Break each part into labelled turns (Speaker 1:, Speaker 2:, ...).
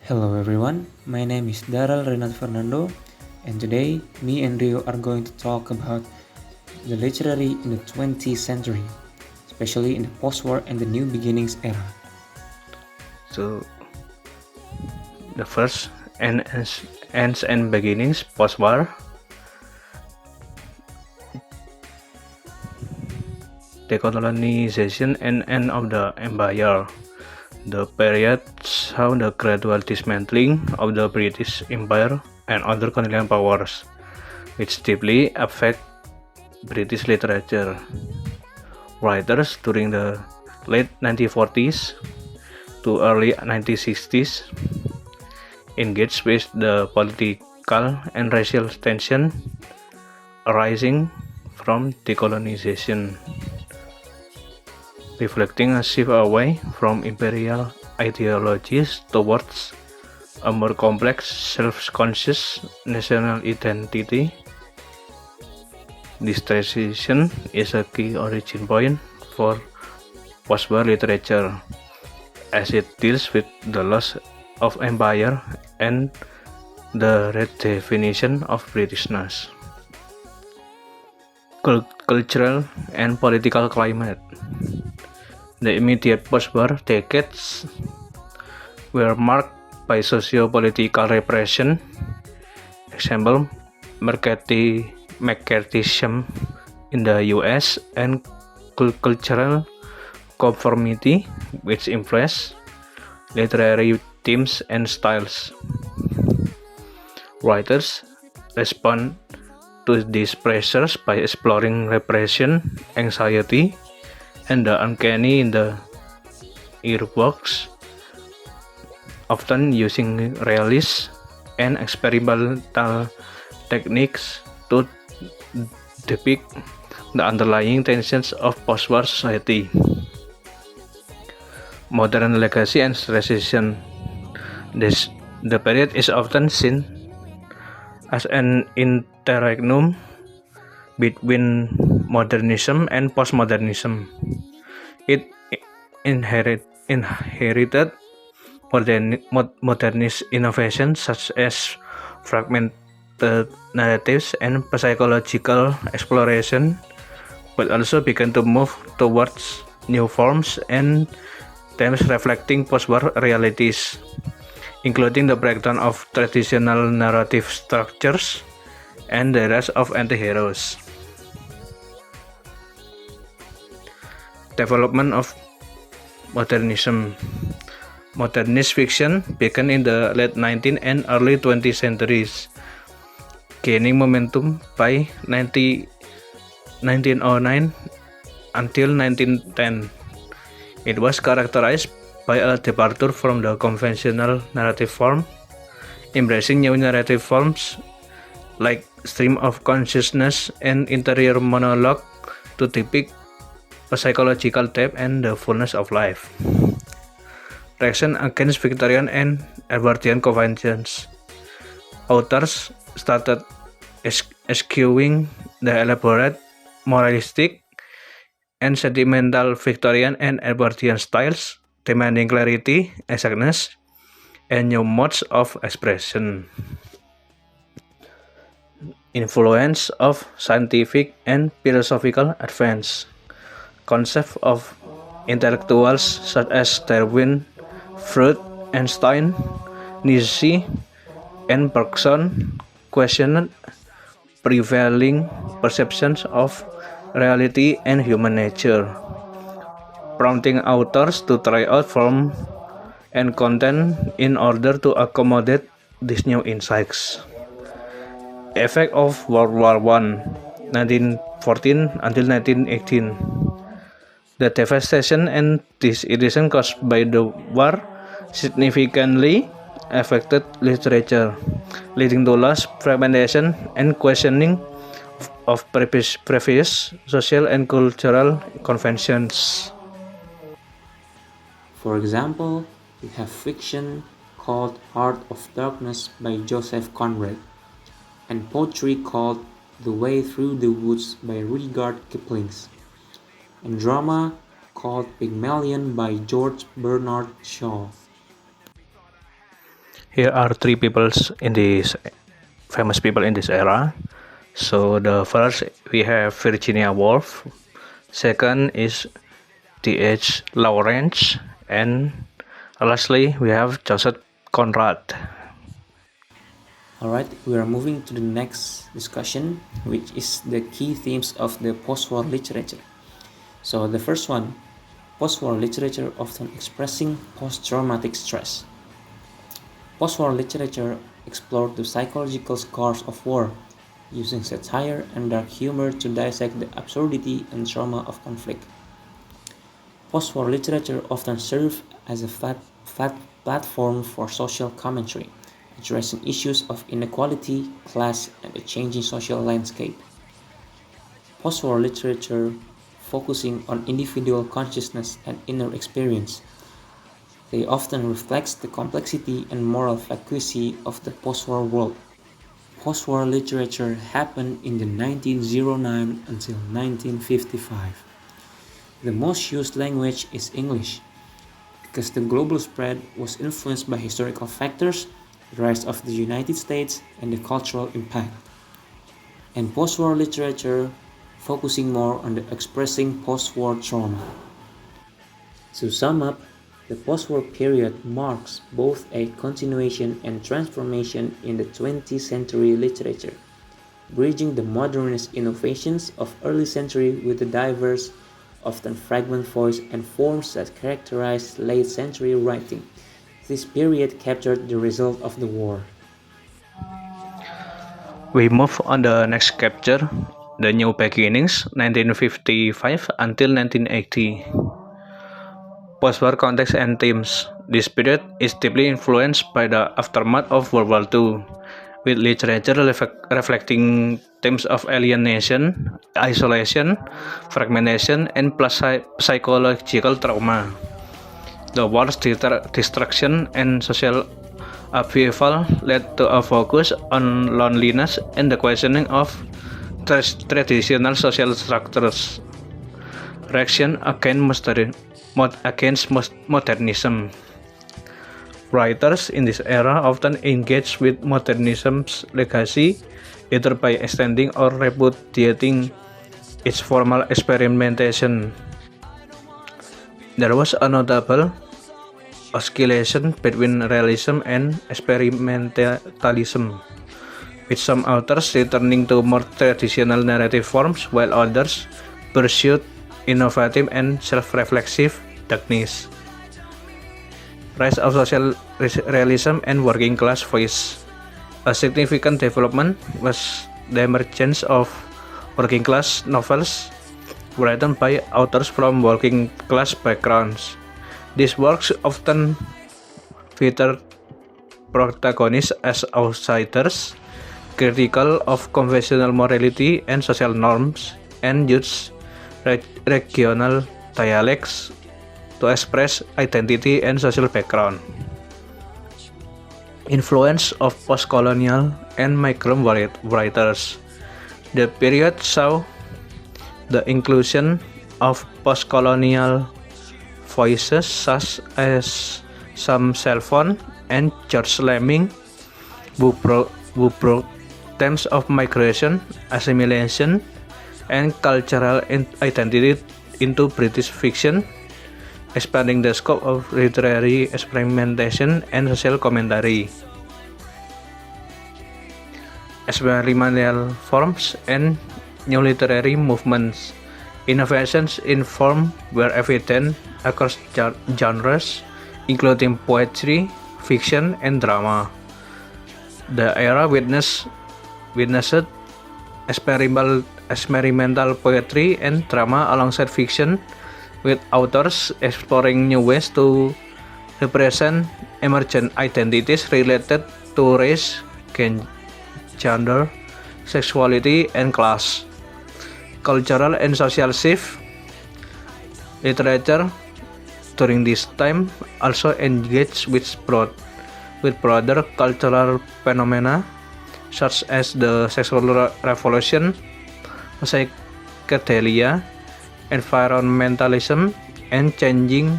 Speaker 1: Hello everyone, my name is Daryl Renat Fernando, and today me and Rio are going to talk about the literary in the 20th century, especially in the post-war and the new beginnings era.
Speaker 2: So the first ends and beginnings post-war, decolonization and end of the empire. The period saw the gradual dismantling of the British Empire and other colonial powers, which deeply affect British literature. Writers during the late 1940s to early 1960s engaged with the political and racial tension arising from decolonization, reflecting a shift away from imperial ideologies towards a more complex, self-conscious national identity. This transition is a key origin point for post-war literature, as it deals with the loss of empire and the redefinition of Britishness. Cultural and political climate. The immediate post-war decades were marked by socio-political repression, example McCarthyism in the US, and cultural conformity, which influenced literary themes and styles. Writers respond to these pressures by exploring repression, anxiety, and the uncanny in the earworks, often using realist and experimental techniques to depict the underlying tensions of post-war society. Modern legacy and transition. The period is often seen as an interregnum between modernism and postmodernism. It inherited modernist innovations such as fragmented narratives and psychological exploration, but also began to move towards new forms and themes reflecting post-war realities, including the breakdown of traditional narrative structures and the rise of anti-heroes. Development of modernism. Modernist fiction began in the late 19th and early 20th centuries, gaining momentum by 1909 until 1910. It was characterized by a departure from the conventional narrative form, embracing new narrative forms like stream of consciousness and interior monologue to depict a psychological depth and the fullness of life. Reaction against Victorian and Edwardian conventions. Authors started eschewing the elaborate, moralistic, and sentimental Victorian and Edwardian styles, demanding clarity, exactness, and new modes of expression. Influence of scientific and philosophical advance. Concepts of intellectuals such as Darwin, Freud, Einstein, Nietzsche, and Bergson questioned prevailing perceptions of reality and human nature, prompting authors to try out form and content in order to accommodate these new insights. Effect of World War I, 1914 until 1918. The devastation and disillusion caused by the war significantly affected literature, leading to loss, fragmentation, and questioning of previous social and cultural conventions.
Speaker 1: For example, we have fiction called Heart of Darkness by Joseph Conrad, and poetry called The Way Through the Woods by Rudyard Kipling, and drama called Pygmalion by George Bernard Shaw.
Speaker 2: Here are three famous people in this era. So the first we have Virginia Woolf. Second is T.H. Lawrence, and lastly we have Joseph Conrad.
Speaker 1: Alright, we are moving to the next discussion, which is the key themes of the post-war literature. So the first one, post-war literature often expressing post-traumatic stress. Post-war literature explored the psychological scars of war, using satire and dark humor to dissect the absurdity and trauma of conflict. Post-war literature often served as a flat platform for social commentary, addressing issues of inequality, class, and the changing social landscape. Post-war literature focusing on individual consciousness and inner experience. They often reflects the complexity and moral vacuity of the post-war world. Post-war literature happened in the 1909 until 1955. The most used language is English, because the global spread was influenced by historical factors, the rise of the United States, and the cultural impact. And post-war literature focusing more on the expressing post-war trauma. To sum up, the post-war period marks both a continuation and transformation in the 20th century literature, bridging the modernist innovations of early century with the diverse, often fragmented voice and forms that characterized late century writing. This period captured the result of the war.
Speaker 2: We move on the next chapter, The New Beginnings, 1955 until 1980. Post-war context and themes. This period is deeply influenced by the aftermath of World War II, with literature reflecting themes of alienation, isolation, fragmentation, and psychological trauma. The war's destruction and social upheaval led to a focus on loneliness and the questioning of traditional social structures. Reaction against modernism. Writers in this era often engage with modernism's legacy, either by extending or repudiating its formal experimentation. There was a notable oscillation between realism and experimentalism, with some authors returning to more traditional narrative forms while others pursued innovative and self-reflexive techniques. Rise of social realism and working class voice. A significant development was the emergence of working class novels written by authors from working class backgrounds. These works often featured protagonists as outsiders, critical of conventional morality and social norms, and used regional dialects to express identity and social background. Influence of post-colonial and migrant writers. The period saw the inclusion of post-colonial voices such as Sam Selfon and George Lemming, who brought themes of migration, assimilation, and cultural identity into British fiction, expanding the scope of literary experimentation and social commentary. Experimental forms and new literary movements. Innovations in form were evident across genres, including poetry, fiction, and drama. The era witnessed experimental poetry and drama alongside fiction, with authors exploring new ways to represent emergent identities related to race, gender, sexuality, and class. Cultural and social shift. Literature during this time also engaged with broader cultural phenomena such as the sexual revolution, psychedelia, environmentalism, and changing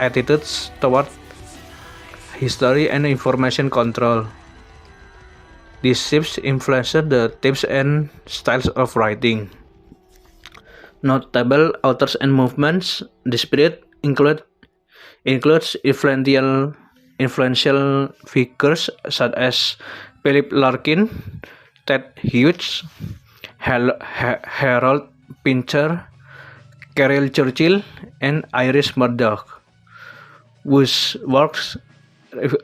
Speaker 2: attitudes toward history and information control. These shifts influenced the themes and styles of writing. Notable authors and movements. This period includes influential figures such as Philip Larkin, Ted Hughes, Harold Pinter, Carol Churchill, and Iris Murdoch, whose works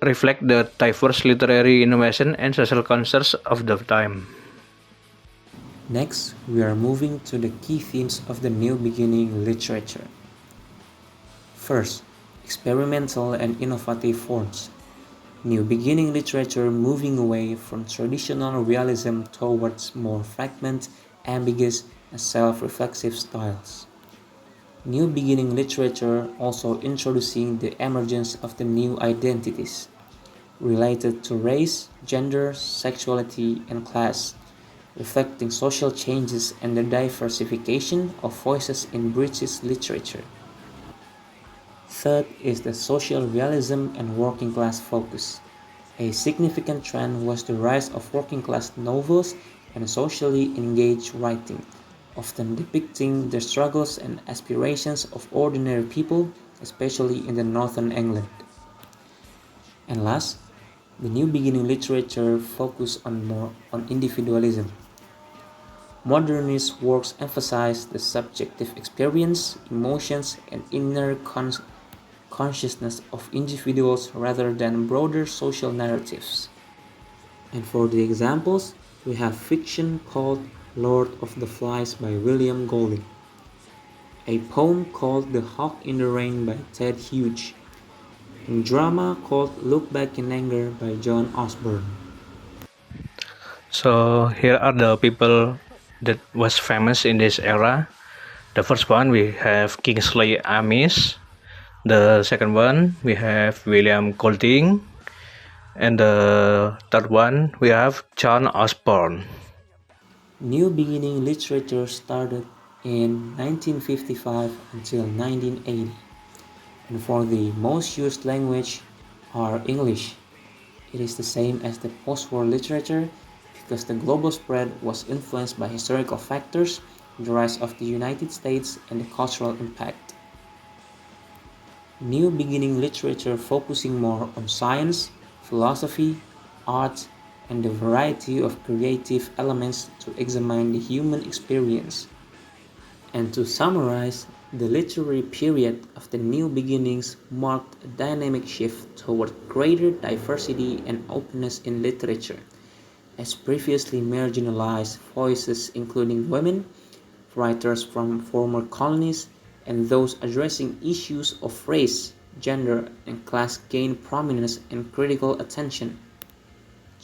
Speaker 2: reflect the diverse literary innovation and social concerns of the time.
Speaker 1: Next, we are moving to the key themes of the New Beginning literature. First, experimental and innovative forms. New Beginning literature moving away from traditional realism towards more fragmented, ambiguous, and self-reflexive styles. New Beginning literature also introducing the emergence of the new identities related to race, gender, sexuality, and class, reflecting social changes and the diversification of voices in British literature. Third is the social realism and working class focus. A significant trend was the rise of working class novels and socially engaged writing, often depicting the struggles and aspirations of ordinary people, especially in the northern England. And last, the New Beginning literature focused more on individualism. Modernist works emphasize the subjective experience, emotions, and inner consciousness of individuals rather than broader social narratives. And for the examples, we have fiction called Lord of the Flies by William Golding, a poem called The Hawk in the Rain by Ted Hughes, and drama called Look Back in Anger by John Osborne.
Speaker 2: So here are the people that was famous in this era. The first one we have Kingsley Amis. The second one we have William Golding. And the third one we have John Osborne.
Speaker 1: New Beginning literature started in 1955 until 1980, and for the most used language are English. It is the same as the post-war literature because the global spread was influenced by historical factors, the rise of the United States, and the cultural impact. New Beginning literature focusing more on science, philosophy, art, and the variety of creative elements to examine the human experience. And to summarize, the literary period of the New Beginnings marked a dynamic shift toward greater diversity and openness in literature, as previously marginalized voices including women, writers from former colonies, and those addressing issues of race, gender, and class gained prominence and critical attention.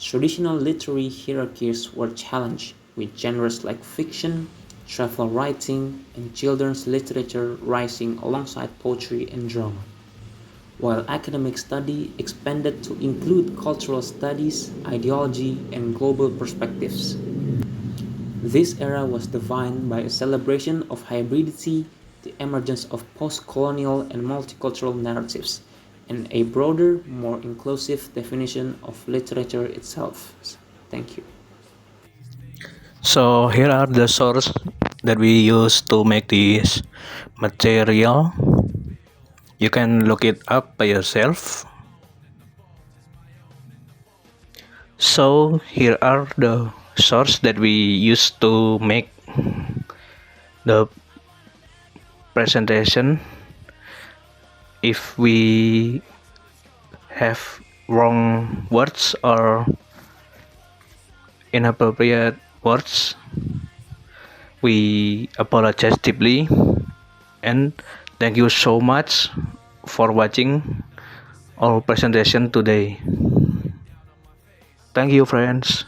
Speaker 1: Traditional literary hierarchies were challenged, with genres like fiction, travel writing, and children's literature rising alongside poetry and drama, while academic study expanded to include cultural studies, ideology, and global perspectives. This era was defined by a celebration of hybridity, the emergence of post-colonial and multicultural narratives, and a broader, more inclusive definition of literature itself. Thank you.
Speaker 2: So here are the sources that we use to make this material. You can look it up by yourself. So here are the sources that we use to make the presentation. If we have wrong words or inappropriate words, we apologize deeply, and thank you so much for watching our presentation today. Thank you, friends.